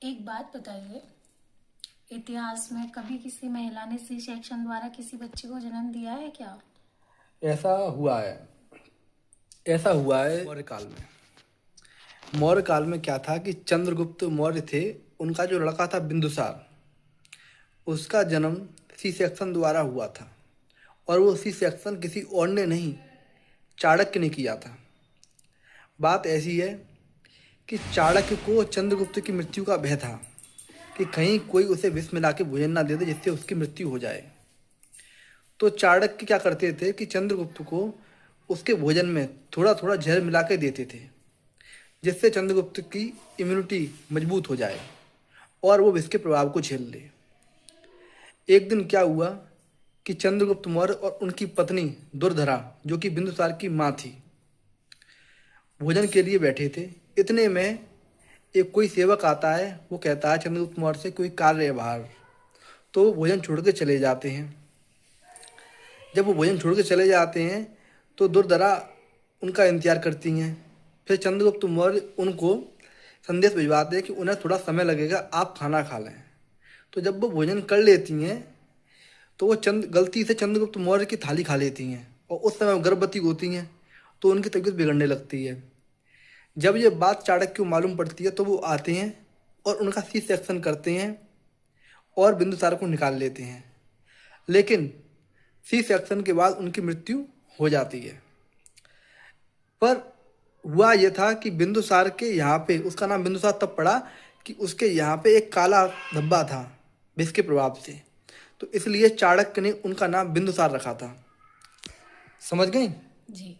एक बात बताइए, इतिहास में कभी किसी महिला ने सी सेक्शन द्वारा किसी बच्चे को जन्म दिया है क्या? ऐसा हुआ है। ऐसा हुआ है मौर्य काल में। मौर्य काल में क्या था कि चंद्रगुप्त मौर्य थे, उनका जो लड़का था बिंदुसार, उसका जन्म सी सेक्शन द्वारा हुआ था। और वो सी सेक्शन किसी और ने नहीं, चाणक्य ने किया था। बात ऐसी है कि चाणक्य को चंद्रगुप्त की मृत्यु का भय था कि कहीं कोई उसे विष मिला के भोजन ना दे दे जिससे उसकी मृत्यु हो जाए। तो चाणक्य क्या करते थे कि चंद्रगुप्त को उसके भोजन में थोड़ा थोड़ा जहर मिला के देते थे, जिससे चंद्रगुप्त की इम्यूनिटी मजबूत हो जाए और वो विष के प्रभाव को झेल ले। एक दिन क्या हुआ कि चंद्रगुप्त मौर्य और उनकी पत्नी दुर्धरा, जो कि बिंदुसार की माँ थी, भोजन के लिए बैठे थे। इतने में एक कोई सेवक आता है, वो कहता है चंद्रगुप्त मौर्य से कोई कार्य है बाहर। तो वो भोजन छोड़ के चले जाते हैं। जब वो भोजन छोड़ के चले जाते हैं तो दुर्धरा उनका इंतजार करती हैं। फिर चंद्रगुप्त मौर्य उनको संदेश भिजवाते हैं कि उन्हें थोड़ा समय लगेगा, आप खाना खा लें। तो जब वो भोजन कर लेती हैं तो वो गलती से चंद्रगुप्त मौर्य की थाली खा लेती हैं, और उस समय वो गर्भवती होती हैं, तो उनकी तबीयत बिगड़ने लगती है। जब ये बात चाणक्य को मालूम पड़ती है तो वो आते हैं और उनका सी सेक्शन करते हैं और बिंदुसार को निकाल लेते हैं। लेकिन सी सेक्शन के बाद उनकी मृत्यु हो जाती है। पर हुआ यह था कि बिंदुसार के यहाँ पे, उसका नाम बिंदुसार तब पड़ा कि उसके यहाँ पे एक काला धब्बा था विष के प्रभाव से। तो इसलिए चाणक्य ने उनका नाम बिंदुसार रखा था। समझ गई? जी।